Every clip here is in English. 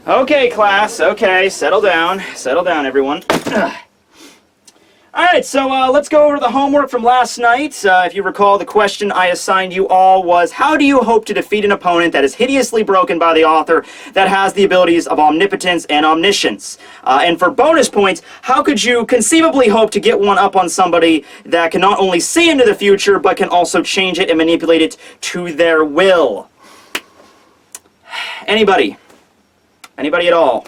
Okay, class. Okay, settle down. Settle down, everyone. Alright, so let's go over the homework from last night. If you recall, the question I assigned you all was, how do you hope to defeat an opponent that is hideously broken by the author that has the abilities of omnipotence and omniscience? And for bonus points, how could you conceivably hope to get one up on somebody that can not only see into the future, but can also change it and manipulate it to their will? Anybody? Anybody at all?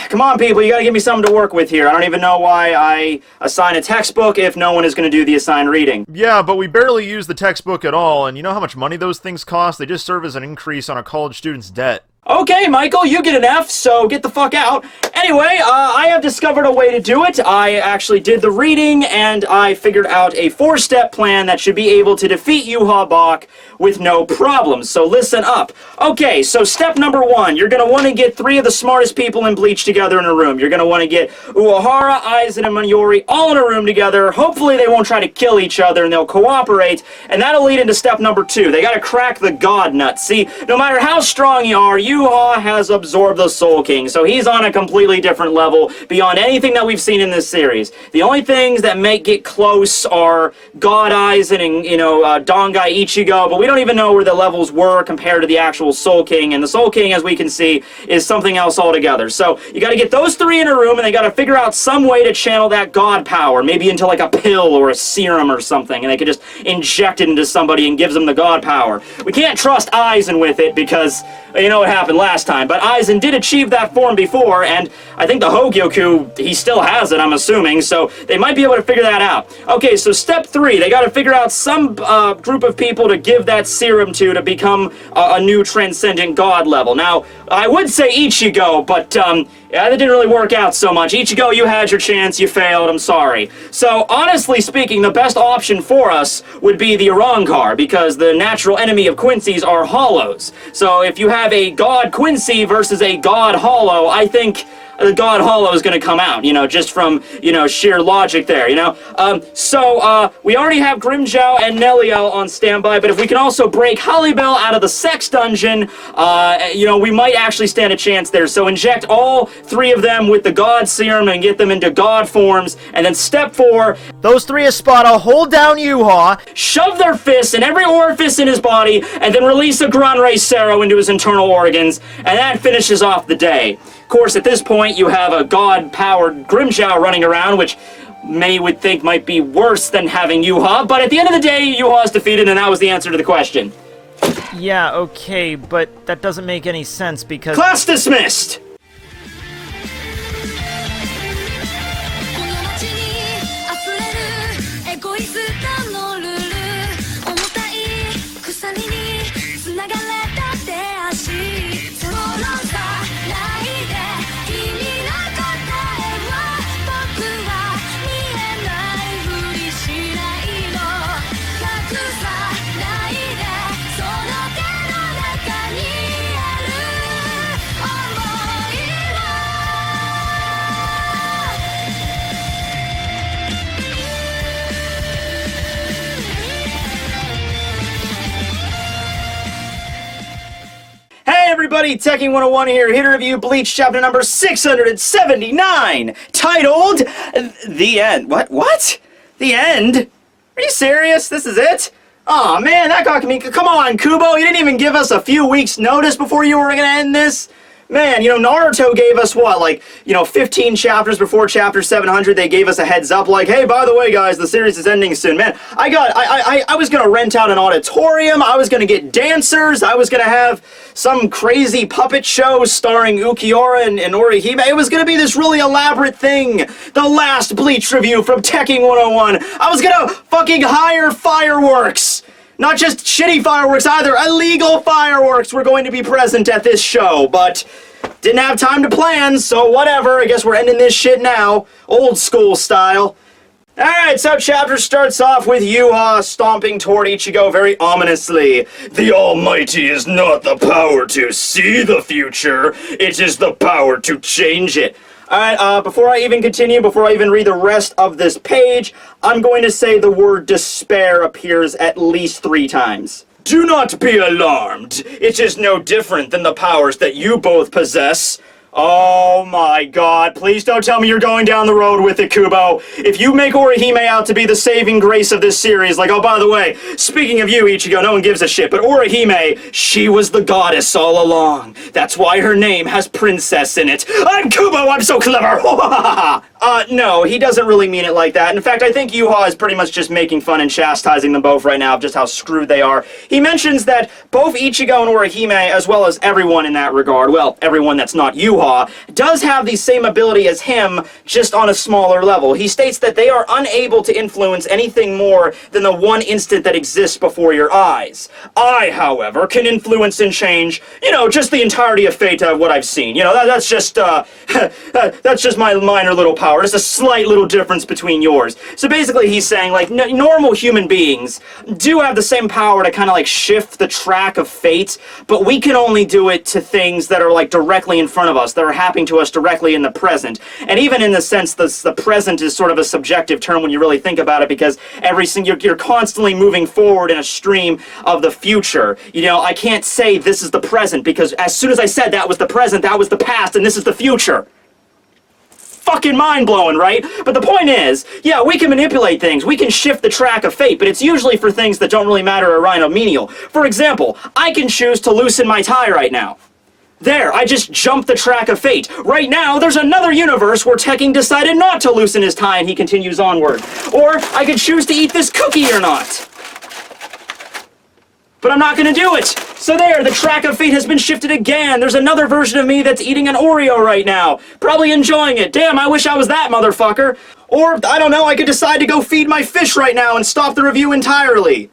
Come on, people, you gotta give me something to work with here. I don't even know why I assign a textbook if no one is gonna do the assigned reading. Yeah, but we barely use the textbook at all, and you know how much money those things cost? They just serve as an increase on a college student's debt. Okay, Michael, you get an F, so get the fuck out. Anyway, I have discovered a way to do it. I actually did the reading, and I figured out a 4-step plan that should be able to defeat Yuha Bach with no problems. So listen up. Okay, so step number 1, you're going to want to get 3 of the smartest people in Bleach together in a room. You're going to want to get Uehara, Aizen, and Mayuri all in a room together. Hopefully they won't try to kill each other, and they'll cooperate, and that'll lead into step number 2. They got to crack the god nut. See, no matter how strong you are, Yuha has absorbed the Soul King, so he's on a completely different level beyond anything that we've seen in this series. The only things that may get close are God Aizen and, Dongai Ichigo, but we don't even know where the levels were compared to the actual Soul King, and the Soul King, as we can see, is something else altogether. So you gotta get those 3 in a room, and they gotta figure out some way to channel that God power, maybe into like a pill or a serum or something, and they could just inject it into somebody and gives them the God power. We can't trust Aizen with it because you know what happened last time, but Aizen did achieve that form before, and I think the Hogyoku, he still has it, I'm assuming, so they might be able to figure that out. Okay, so step 3, they gotta figure out some group of people to give that serum to become a new transcendent god level. Now, I would say Ichigo, but yeah, that didn't really work out so much. Ichigo, you had your chance, you failed, I'm sorry. So, honestly speaking, the best option for us would be the Arrancar, because the natural enemy of Quincy's are hollows. So, if you have a god Quincy versus a god hollow, I think the God Hollow is going to come out, just from, sheer logic there, So, we already have Grimmjow and Neliel on standby, but if we can also break Hollybell out of the sex dungeon, we might actually stand a chance there. So inject all 3 of them with the God Serum and get them into God forms, and then step 4, those 3 Espada hold down Yuha, shove their fists in every orifice in his body, and then release a Granray Cero into his internal organs, and that finishes off the day. Of course, at this point, you have a god-powered Grimmjow running around, which many would think might be worse than having Yuha, but at the end of the day, Yuha is defeated, and that was the answer to the question. Yeah, okay, but that doesn't make any sense because... Class dismissed! Everybody, Tekking101 here to review Bleach chapter number 679, titled The End. What? The End? Are you serious? This is it? Aw, man, that got me. Come on, Kubo, you didn't even give us a few weeks' notice before you were gonna end this? Man, Naruto gave us, 15 chapters before chapter 700, they gave us a heads up, like, hey, by the way, guys, the series is ending soon. Man, I was gonna rent out an auditorium, I was gonna get dancers, I was gonna have some crazy puppet show starring Ukiura and Orihime. It was gonna be this really elaborate thing. The last Bleach review from Tekking101. I was gonna fucking hire fireworks. Not just shitty fireworks either, illegal fireworks were going to be present at this show, but didn't have time to plan, so whatever, I guess we're ending this shit now, old school style. Alright, so chapter starts off with Yuha stomping toward Ichigo very ominously. The Almighty is not the power to see the future, it is the power to change it. Alright, before I even continue, before I even read the rest of this page, I'm going to say the word despair appears at least 3 times. Do not be alarmed. It is no different than the powers that you both possess. Oh my god, please don't tell me you're going down the road with it, Kubo. If you make Orihime out to be the saving grace of this series, like, oh, by the way, speaking of you, Ichigo, no one gives a shit, but Orihime, she was the goddess all along. That's why her name has princess in it. I'm Kubo, I'm so clever! No, he doesn't really mean it like that. In fact, I think Yuha is pretty much just making fun and chastising them both right now of just how screwed they are. He mentions that both Ichigo and Orihime, as well as everyone in that regard, well, everyone that's not Yuha, does have the same ability as him, just on a smaller level. He states that they are unable to influence anything more than the one instant that exists before your eyes. I, however, can influence and change, you know, just the entirety of fate of what I've seen. You know, that's just my minor little power. Just a slight little difference between yours. So basically he's saying, like, normal human beings do have the same power to kind of, like, shift the track of fate, but we can only do it to things that are, like, directly in front of us, that are happening to us directly in the present. And even in the sense that the present is sort of a subjective term when you really think about it, because you're constantly moving forward in a stream of the future. You know, I can't say this is the present, because as soon as I said that was the present, that was the past, and this is the future. Fucking mind-blowing, right? But the point is, yeah, we can manipulate things, we can shift the track of fate, but it's usually for things that don't really matter or are menial. For example, I can choose to loosen my tie right now. There, I just jumped the track of fate. Right now, there's another universe where Tekking decided not to loosen his tie and he continues onward. Or, I could choose to eat this cookie or not. But I'm not gonna do it! So there, the track of fate has been shifted again. There's another version of me that's eating an Oreo right now. Probably enjoying it. Damn, I wish I was that motherfucker. Or, I don't know, I could decide to go feed my fish right now and stop the review entirely.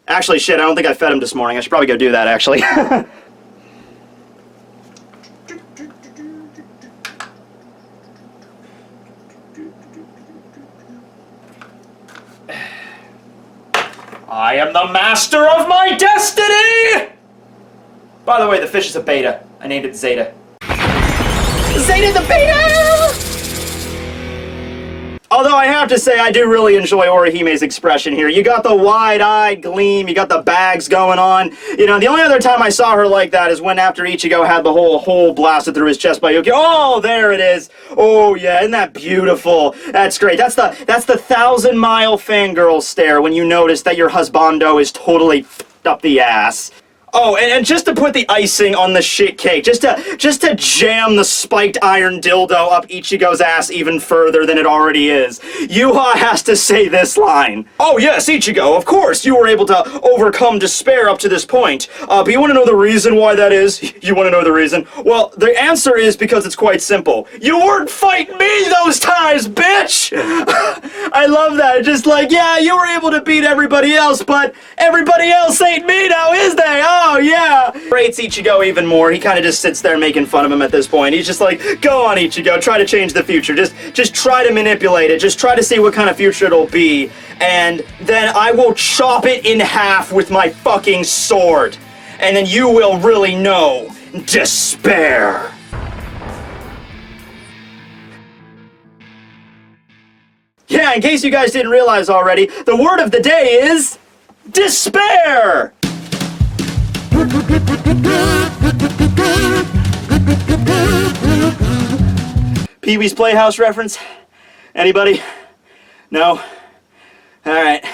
Actually, shit, I don't think I fed him this morning. I should probably go do that, actually. I am the master of my destiny! By the way, the fish is a beta. I named it Zeta. Zeta the beta! Although I have to say, I do really enjoy Orihime's expression here. You got the wide-eyed gleam, you got the bags going on. You know, the only other time I saw her like that is when after Ichigo had the whole hole blasted through his chest by Yuki. Oh, there it is. Oh, yeah, isn't that beautiful? That's great. That's the 1,000-mile fangirl stare when you notice that your husbando is totally f***ed up the ass. Oh, and just to put the icing on the shit cake, just to jam the spiked iron dildo up Ichigo's ass even further than it already is, Yuha has to say this line. Oh yes, Ichigo, of course, you were able to overcome despair up to this point. But you want to know the reason why that is? You want to know the reason? Well, the answer is because it's quite simple. You weren't fighting me those times, bitch! I love that. Just like, yeah, you were able to beat everybody else, but everybody else ain't me now, is they? Oh, yeah! Rates Ichigo even more. He kind of just sits there making fun of him at this point. He's just like, go on, Ichigo, try to change the future. Just try to manipulate it. Just try to see what kind of future it'll be. And then I will chop it in half with my fucking sword. And then you will really know despair. Yeah, in case you guys didn't realize already, the word of the day is despair! Pee-wee's Playhouse reference? Anybody? No? Alright.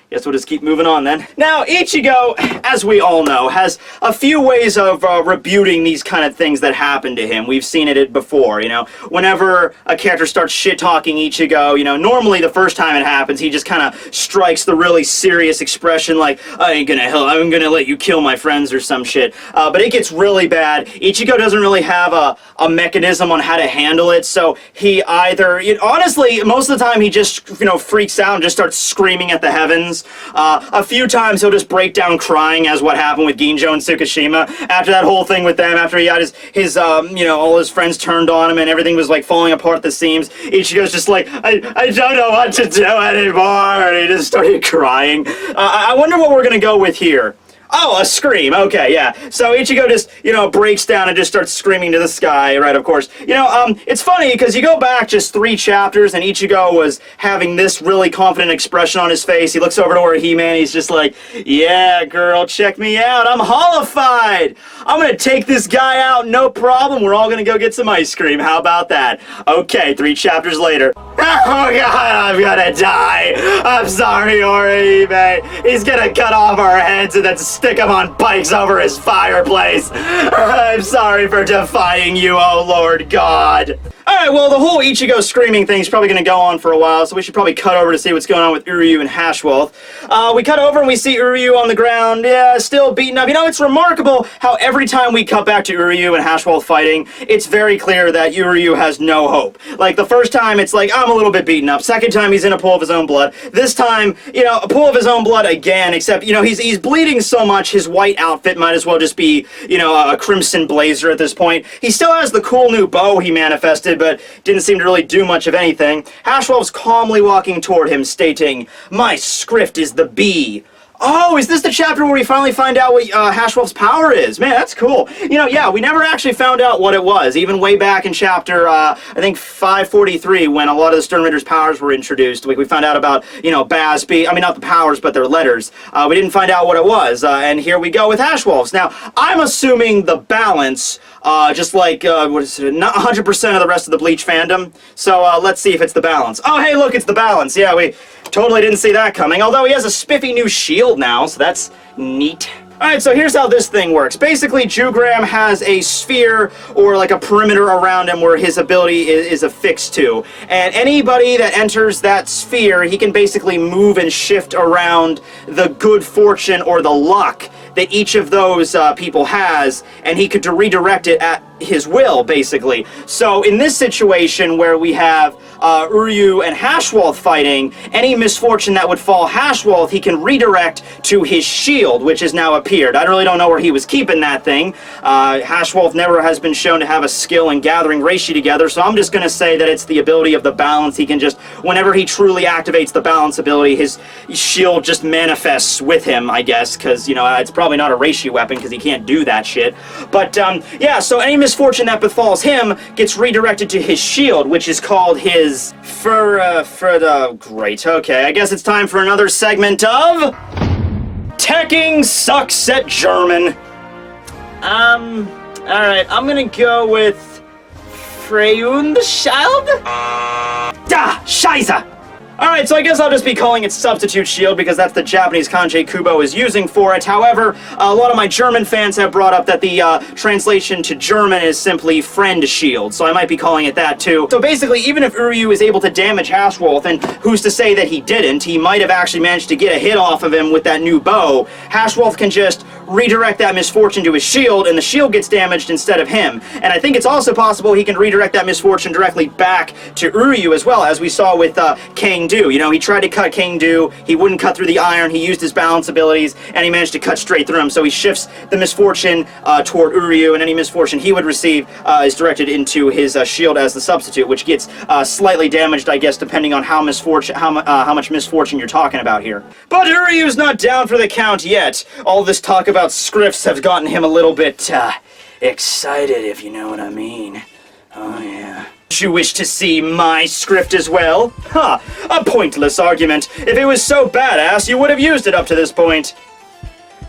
Guess we'll just keep moving on then. Now, Ichigo, as we all know, has a few ways of rebuting these kind of things that happen to him. We've seen it before, you know. Whenever a character starts shit-talking Ichigo, you know, normally the first time it happens, he just kind of strikes the really serious expression like, I ain't gonna help, I'm gonna let you kill my friends or some shit. But it gets really bad. Ichigo doesn't really have a mechanism on how to handle it, so he either, honestly, most of the time he just, you know, freaks out and just starts screaming at the heavens. A few times he'll just break down crying, as what happened with Ginjo and Tsukishima. After that whole thing with them, after he had his you know, all his friends turned on him and everything was like falling apart at the seams, Ichigo's just like, I don't know what to do anymore, and he just started crying. I wonder what we're gonna go with here. Oh, a scream. Okay, yeah. So Ichigo just, breaks down and just starts screaming to the sky, right, of course. It's funny because you go back just 3 chapters and Ichigo was having this really confident expression on his face. He looks over to He-Man, he's just like, yeah, girl, check me out. I'm hollified. I'm gonna take this guy out, no problem. We're all gonna go get some ice cream. How about that? Okay, 3 chapters later. Oh god, I'm gonna die. I'm sorry, Oribe. He's gonna cut off our heads and then stick them on pikes over his fireplace. I'm sorry for defying you, oh Lord God. Alright, well, the whole Ichigo screaming thing's probably gonna go on for a while, so we should probably cut over to see what's going on with Uryu and Hashwolf. We cut over and we see Uryu on the ground, yeah, still beaten up. It's remarkable how every time we cut back to Uryu and Hashwolf fighting, it's very clear that Uryu has no hope. Like, the first time, it's like, I'm a little bit beaten up. Second time, he's in a pool of his own blood. This time, a pool of his own blood again, except, he's bleeding so much, his white outfit might as well just be, a crimson blazer at this point. He still has the cool new bow he manifested, but didn't seem to really do much of anything. Hashwolf's calmly walking toward him, stating, "My script is the bee." Oh, is this the chapter where we finally find out what Hashwolf's power is? Man, that's cool. Yeah, we never actually found out what it was, even way back in chapter, I think 543, when a lot of the Stern Ridder's powers were introduced. We found out about, Bazby, I mean, not the powers, but their letters. We didn't find out what it was, and here we go with Hashwolf's. Now, I'm assuming the balance, just like, what is it, not 100% of the rest of the Bleach fandom, so let's see if it's the balance. Oh, hey, look, it's the balance. Yeah, we totally didn't see that coming, although he has a spiffy new shield now, so that's neat. Alright, so here's how this thing works. Basically, Jugram has a sphere, or like a perimeter around him where his ability is affixed to. And anybody that enters that sphere, he can basically move and shift around the good fortune or the luck that each of those people has, and he could redirect it at his will, basically. So in this situation where we have Uryu and Hashwolf fighting, any misfortune that would fall Hashwolf, he can redirect to his shield, which has now appeared. I really don't know where he was keeping that thing. Hashwolf never has been shown to have a skill in gathering Reishi together, so I'm just going to say that it's the ability of the balance. He can just, whenever he truly activates the balance ability, his shield just manifests with him, I guess, because, it's probably not a Reishi weapon, because he can't do that shit. But, yeah, so any misfortune that befalls him gets redirected to his shield, which is called his great. Okay, I guess it's time for another segment of Tekking Sucks at German. Alright, I'm gonna go with Freyundschild? Da! Scheiße! Alright, so I guess I'll just be calling it Substitute Shield because that's the Japanese kanji Kubo is using for it. However, a lot of my German fans have brought up that the translation to German is simply Friend Shield, so I might be calling it that too. So basically, even if Uryu is able to damage Hashwolf, and who's to say that he didn't, he might have actually managed to get a hit off of him with that new bow, Hashwolf can just redirect that misfortune to his shield, and the shield gets damaged instead of him. And I think it's also possible he can redirect that misfortune directly back to Uryu as well, as we saw with King Do. He tried to cut King Do, he wouldn't cut through the iron, he used his balance abilities, and he managed to cut straight through him, so he shifts the misfortune toward Uryu, and any misfortune he would receive is directed into his shield as the substitute, which gets slightly damaged, I guess, depending on how much misfortune you're talking about here. But Uryu's not down for the count yet. All this talk about scripts have gotten him a little bit, excited, if you know what I mean. Oh, yeah. You wish to see my script as well? Ha! A pointless argument. If it was so badass, you would have used it up to this point.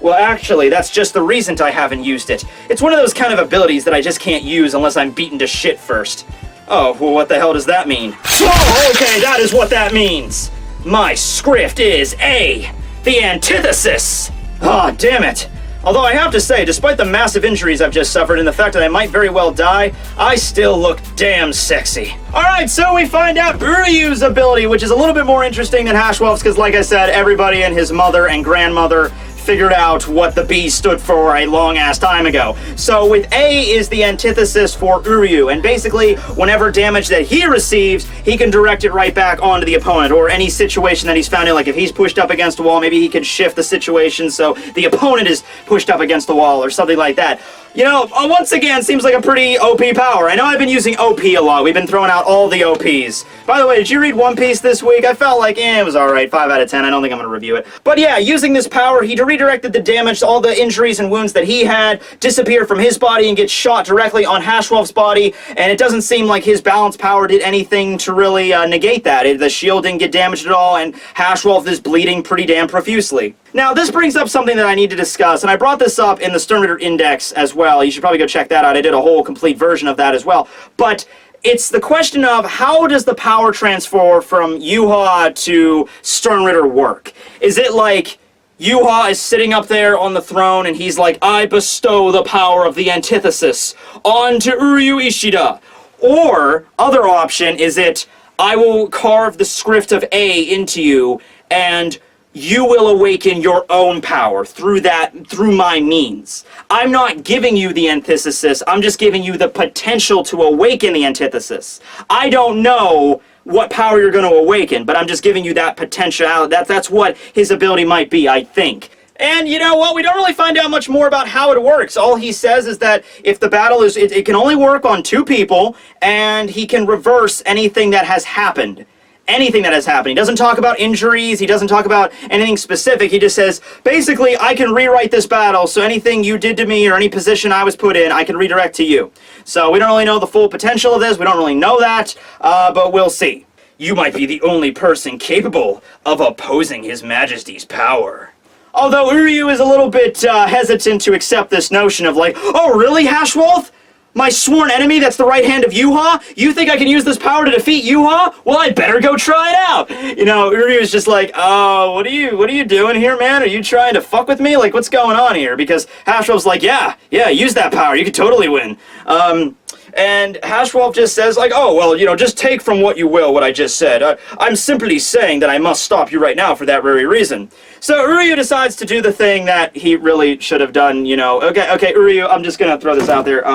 Well, actually, that's just the reason I haven't used it. It's one of those kind of abilities that I just can't use unless I'm beaten to shit first. Oh, well, what the hell does that mean? Oh, okay, that is what that means. My script is the Antithesis. Ah, damn it. Although I have to say, despite the massive injuries I've just suffered and the fact that I might very well die, I still look damn sexy. Alright, so we find out Uryu's ability, which is a little bit more interesting than Hashwolf's, because like I said, everybody and his mother and grandmother figured out what the B stood for a long-ass time ago. So with A is the antithesis for Uryu, and basically, whenever damage that he receives, he can direct it right back onto the opponent, or any situation that he's found in, like if he's pushed up against a wall, maybe he can shift the situation so the opponent is pushed up against the wall, or something like that. You know, once again, seems like a pretty OP power. I know I've been using OP a lot. We've been throwing out all the OPs. By the way, did you read One Piece this week? I felt like, it was alright. 5 out of 10. I don't think I'm going to review it. But yeah, using this power, he redirected the damage to all the injuries and wounds that he had, disappear from his body and get shot directly on Hashwolf's body, and it doesn't seem like his balance power did anything to really negate that. The shield didn't get damaged at all, and Hashwolf is bleeding pretty damn profusely. Now, this brings up something that I need to discuss, and I brought this up in the Stern Ritter Index as well. You should probably go check that out. I did a whole complete version of that as well. But it's the question of how does the power transfer from Yuha to Stern Ritter work? Is it like Yuha is sitting up there on the throne and he's like, I bestow the power of the Antithesis onto Uryu Ishida? Or, other option, is it, I will carve the script of A into you and you will awaken your own power through my means. I'm not giving you the Antithesis, I'm just giving you the potential to awaken the Antithesis. I don't know what power you're going to awaken, but I'm just giving you that potential. That's what his ability might be, I think. And you know what? We don't really find out much more about how it works. All he says is that if the battle is, it can only work on 2 people, and he can reverse anything that has happened. Anything that has happened. He doesn't talk about injuries, he doesn't talk about anything specific, he just says, basically, I can rewrite this battle, so anything you did to me or any position I was put in, I can redirect to you. So we don't really know the full potential of this, we don't really know that, but we'll see. You might be the only person capable of opposing His Majesty's power. Although Uryu is a little bit hesitant to accept this notion of like, oh really, Hashwolf? My sworn enemy that's the right hand of Yuha? You think I can use this power to defeat Yuha? Well, I better go try it out. You know, Uryu is just like, oh, what are you doing here, man? Are you trying to fuck with me? Like, what's going on here? Because Hashwolf's like, yeah, use that power. You could totally win. And Hashwolf just says, like, oh, well, you know, just take from what you will what I just said. I'm simply saying that I must stop you right now for that very reason. So Uryu decides to do the thing that he really should have done, you know. Okay, Uryu, I'm just gonna throw this out there.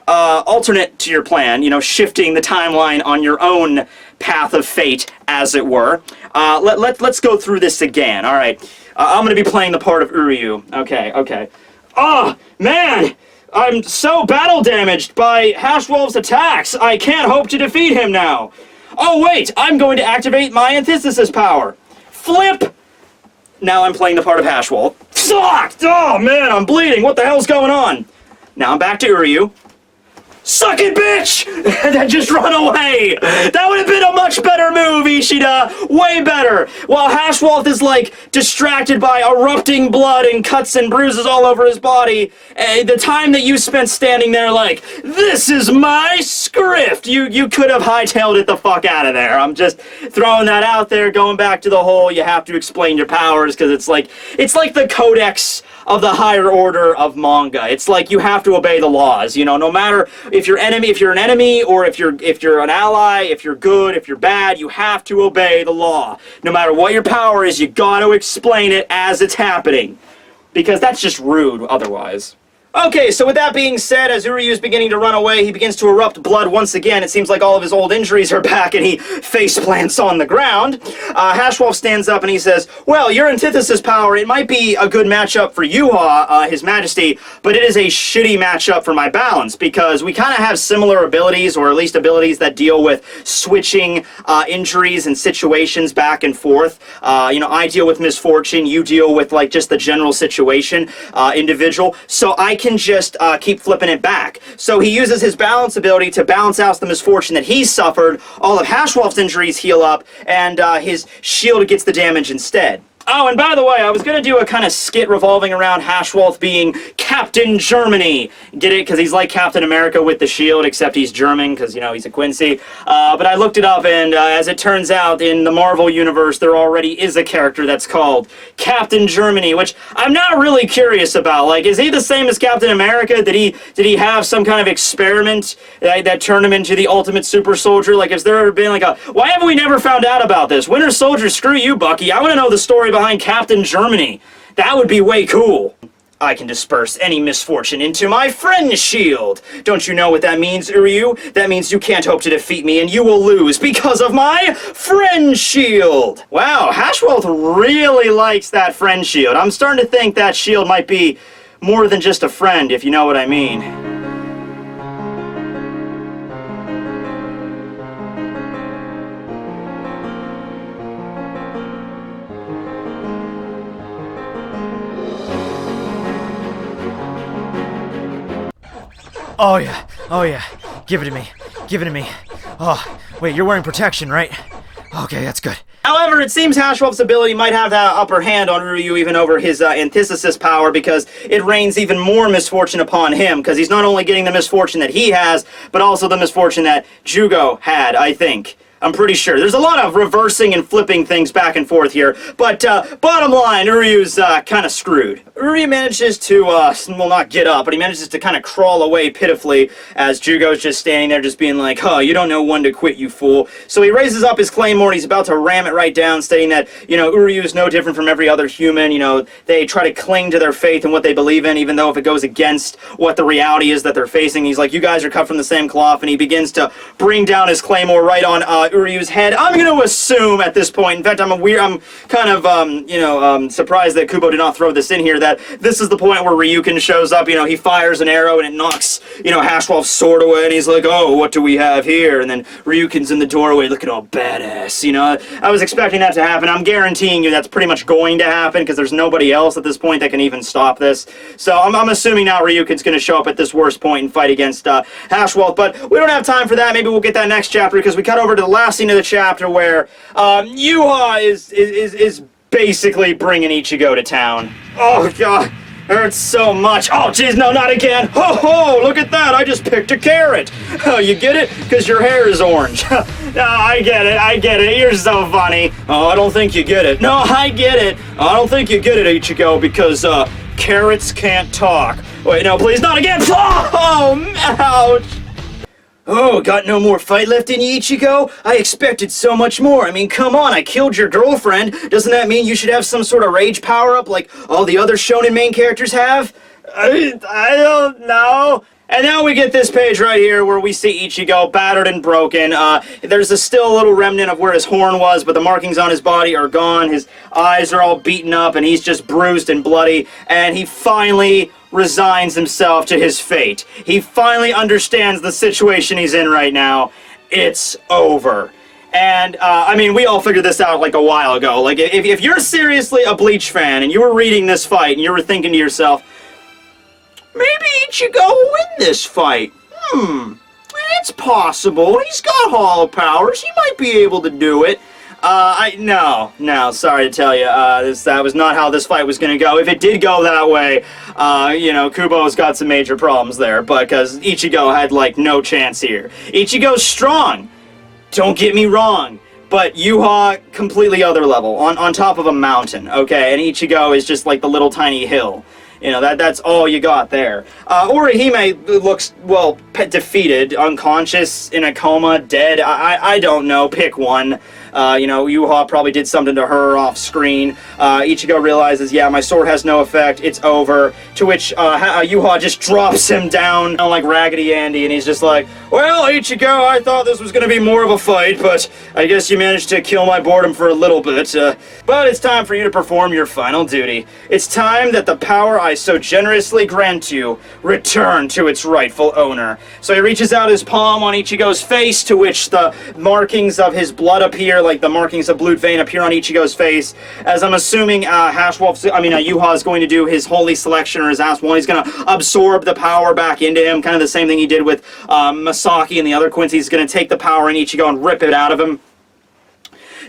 Alternate to your plan, you know, shifting the timeline on your own path of fate, as it were. Let's go through this again, alright. I'm gonna be playing the part of Uryu. Okay. Oh, man! I'm so battle damaged by Hashwolf's attacks, I can't hope to defeat him now. Oh wait, I'm going to activate my Antithesis power. Flip! Now I'm playing the part of Hashwolf. Sucked! Oh man, I'm bleeding, what the hell's going on? Now I'm back to Uryu. Suck it, bitch! And then just run away! That would have been a much better move, Ishida! Way better! While Hashwolf is, like, distracted by erupting blood and cuts and bruises all over his body, the time that you spent standing there like, this is my script! You could have hightailed it the fuck out of there. I'm just throwing that out there, going back to the whole, you have to explain your powers, because it's like the codex of the higher order of manga. It's like you have to obey the laws, you know, no matter if you're an enemy, or if you're an ally, if you're good, if you're bad, you have to obey the law. No matter what your power is, you gotta explain it as it's happening. Because that's just rude otherwise. Okay, so with that being said, as Uryu is beginning to run away, he begins to erupt blood once again. It seems like all of his old injuries are back, and he face plants on the ground. Hashwolf stands up and he says, well, your Antithesis power, it might be a good matchup for Yuha, His Majesty, but it is a shitty matchup for my balance, because we kind of have similar abilities, or at least abilities that deal with switching injuries and situations back and forth. You know, I deal with misfortune, you deal with, like, just the general situation, individual, so I can just keep flipping it back. So he uses his balance ability to balance out the misfortune that he's suffered, all of Hashwolf's injuries heal up, and his shield gets the damage instead. Oh, and by the way, I was going to do a kind of skit revolving around Hashwolf being Captain Germany. Get it? Because he's like Captain America with the shield, except he's German, because, you know, he's a Quincy. But I looked it up, and as it turns out, in the Marvel Universe, there already is a character that's called Captain Germany, which I'm not really curious about. Like, is he the same as Captain America? Did he have some kind of experiment that turned him into the ultimate super soldier? Like, has there ever been, like, why haven't we never found out about this? Winter Soldier, screw you, Bucky. I want to know the story behind Captain Germany. That would be way cool. I can disperse any misfortune into my friend shield. Don't you know what that means, Uryu? That means you can't hope to defeat me and you will lose because of my friend shield. Wow, Hashwolf really likes that friend shield. I'm starting to think that shield might be more than just a friend, if you know what I mean. Oh yeah, oh yeah. Give it to me. Give it to me. Oh, wait, you're wearing protection, right? Okay, that's good. However, it seems Hashwolf's ability might have the upper hand on Uryu even over his Antithesis power, because it rains even more misfortune upon him, because he's not only getting the misfortune that he has, but also the misfortune that Jugo had, I think. I'm pretty sure. There's a lot of reversing and flipping things back and forth here, but bottom line, Uryu's kind of screwed. Uryu manages to, well, not get up, but he manages to kind of crawl away pitifully as Jugo's just standing there just being like, huh, you don't know when to quit, you fool. So he raises up his claymore and he's about to ram it right down, stating that, you know, Uryu is no different from every other human. You know, they try to cling to their faith and what they believe in, even though if it goes against what the reality is that they're facing. He's like, you guys are cut from the same cloth, and he begins to bring down his claymore right on Uryu's head. I'm going to assume at this point, in fact, I'm kind of, surprised that Kubo did not throw this in here, that this is the point where Ryukin shows up. You know, he fires an arrow and it knocks, you know, Hashwolf's sword away, and he's like, oh, what do we have here? And then Ryukin's in the doorway looking all badass, you know. I was expecting that to happen. I'm guaranteeing you that's pretty much going to happen, because there's nobody else at this point that can even stop this. So I'm assuming now Ryukin's going to show up at this worst point and fight against Hashwolf, but we don't have time for that. Maybe we'll get that next chapter, because we cut over to the last scene of the chapter where Yuha is basically bringing Ichigo to town. Oh god, hurts so much. Oh jeez, no, not again. Ho ho, look at that, I just picked a carrot. Oh, you get it? Because your hair is orange. No, I get it, you're so funny. Oh, I don't think you get it. No, I get it. I don't think you get it, Ichigo, because carrots can't talk. Wait, no, please, not again. Oh, ouch. Oh, got no more fight left in you, Ichigo? I expected so much more. I mean, come on, I killed your girlfriend. Doesn't that mean you should have some sort of rage power-up like all the other shonen main characters have? I don't know. And now we get this page right here where we see Ichigo battered and broken. There's still a little remnant of where his horn was, but the markings on his body are gone. His eyes are all beaten up, and he's just bruised and bloody. And he finally resigns himself to his fate. He finally understands the situation he's in right now. It's over. And, I mean, we all figured this out, like, a while ago. Like, if you're seriously a Bleach fan, and you were reading this fight, and you were thinking to yourself, maybe Ichigo will win this fight. It's possible. He's got hollow powers. He might be able to do it. No, sorry to tell you, that was not how this fight was going to go. If it did go that way, you know, Kubo's got some major problems there, because Ichigo had, like, no chance here. Ichigo's strong, don't get me wrong, but Yuha, completely other level, on top of a mountain, okay, and Ichigo is just like the little tiny hill. You know, that's all you got there. Orihime looks, well, defeated, unconscious, in a coma, dead. I don't know. Pick one. You know, Yuha probably did something to her off screen. Ichigo realizes, yeah, my sword has no effect. It's over. To which Yuha just drops him down like Raggedy Andy, and he's just like, well, Ichigo, I thought this was going to be more of a fight, but I guess you managed to kill my boredom for a little bit. But it's time for you to perform your final duty. It's time that the power I so generously grant you return to its rightful owner. So he reaches out his palm on Ichigo's face, to which the markings of his blood appear, like the markings of blue vein appear on Ichigo's face, as I'm assuming Yuha is going to do his holy selection, or his Ass One. He's going to absorb the power back into him, kind of the same thing he did with Masaki and the other Quincy. He's going to take the power in Ichigo and rip it out of him.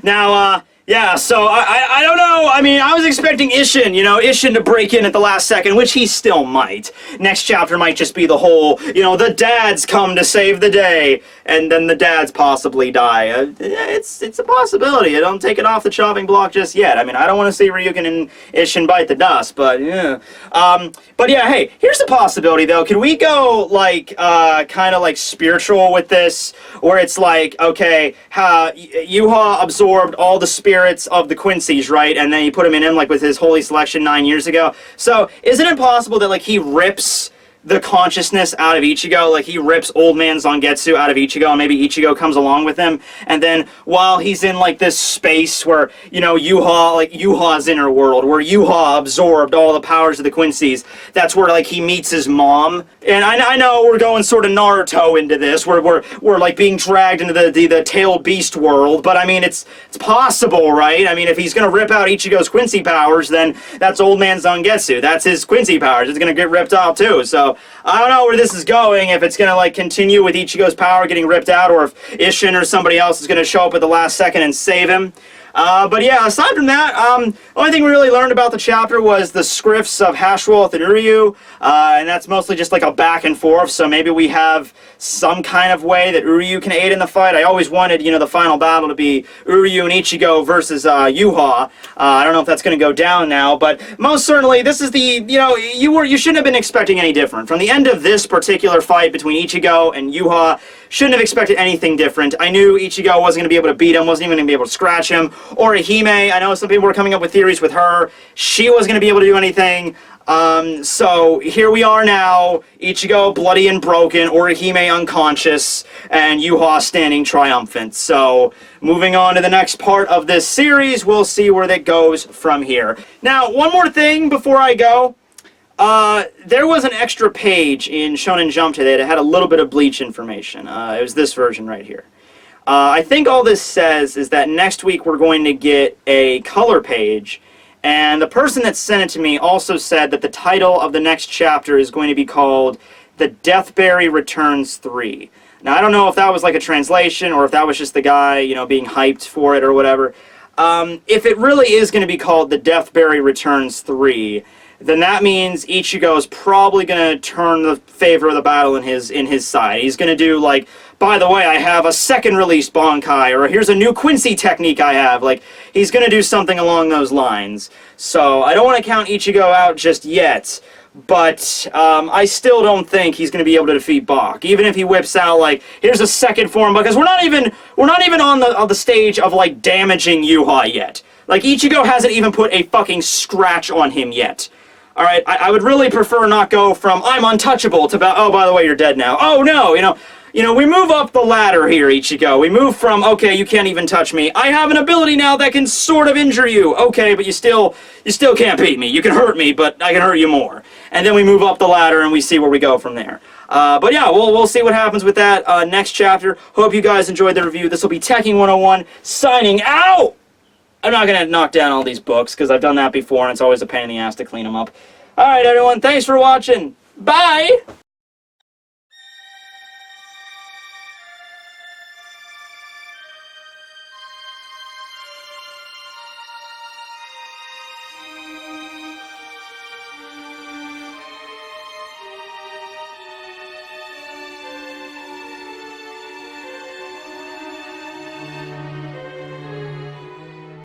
Now, yeah, so I don't know. I mean, I was expecting Isshin to break in at the last second, which he still might. Next chapter might just be the whole, the dads come to save the day, and then the dads possibly die. It's a possibility. I don't take it off the chopping block just yet. I mean, I don't want to see Ryukin and Isshin bite the dust, but yeah. But yeah, hey, here's a possibility though. Can we go like kind of like spiritual with this, where it's like, okay, Yuha absorbed all the spirits of the Quincy's, right? And then he put him in him like with his holy selection 9 years ago. So isn't it possible that like he rips the consciousness out of Ichigo. Like, he rips old man Zangetsu out of Ichigo, and maybe Ichigo comes along with him, and then while he's in, like, this space where, you know, Yuha's inner world, where Yuha absorbed all the powers of the Quincy's, that's where, like, he meets his mom. And I know we're going sort of Naruto into this, we're like, being dragged into the tailed beast world, but, I mean, it's possible, right? I mean, if he's gonna rip out Ichigo's Quincy powers, then that's old man Zangetsu. That's his Quincy powers. It's gonna get ripped off, too, so I don't know where this is going, if it's going to, like, continue with Ichigo's power getting ripped out, or if Isshin or somebody else is going to show up at the last second and save him. But yeah, aside from that, the only thing we really learned about the chapter was the scripts of Hashwolf and Uryu, and that's mostly just like a back and forth, so maybe we have some kind of way that Uryu can aid in the fight. I always wanted, you know, the final battle to be Uryu and Ichigo versus Yuha. I don't know if that's going to go down now, but most certainly this is the, you know, you shouldn't have been expecting any different. From the end of this particular fight between Ichigo and Yuha, shouldn't have expected anything different. I knew Ichigo wasn't going to be able to beat him, wasn't even going to be able to scratch him. Or Hime, I know some people were coming up with theories with her. She wasn't going to be able to do anything. So here we are now, Ichigo bloody and broken, Orihime unconscious, and Yuha standing triumphant. So moving on to the next part of this series, we'll see where that goes from here. Now, one more thing before I go. There was an extra page in Shonen Jump today that had a little bit of Bleach information. It was this version right here. I think all this says is that next week we're going to get a color page, and the person that sent it to me also said that the title of the next chapter is going to be called The Deathberry Returns 3. Now, I don't know if that was like a translation or if that was just the guy, you know, being hyped for it or whatever. If it really is going to be called The Deathberry Returns 3, then that means Ichigo is probably going to turn the favor of the battle in his side. He's going to do, like, by the way, I have a second release Bankai, or here's a new Quincy technique I have. Like, he's going to do something along those lines. So, I don't want to count Ichigo out just yet, but I still don't think he's going to be able to defeat Bach. Even if he whips out, like, here's a second form, because we're not even on the stage of, like, damaging Yuha yet. Like, Ichigo hasn't even put a fucking scratch on him yet. Alright, I would really prefer not go from, I'm untouchable, to, oh, by the way, you're dead now. Oh, no, you know, we move up the ladder here, Ichigo. We move from, okay, you can't even touch me. I have an ability now that can sort of injure you. Okay, but you still can't beat me. You can hurt me, but I can hurt you more. And then we move up the ladder and we see where we go from there. But yeah, we'll see what happens with that next chapter. Hope you guys enjoyed the review. This will be Tekking101 signing out! I'm not going to knock down all these books, because I've done that before, and it's always a pain in the ass to clean them up. Alright, everyone, thanks for watching. Bye!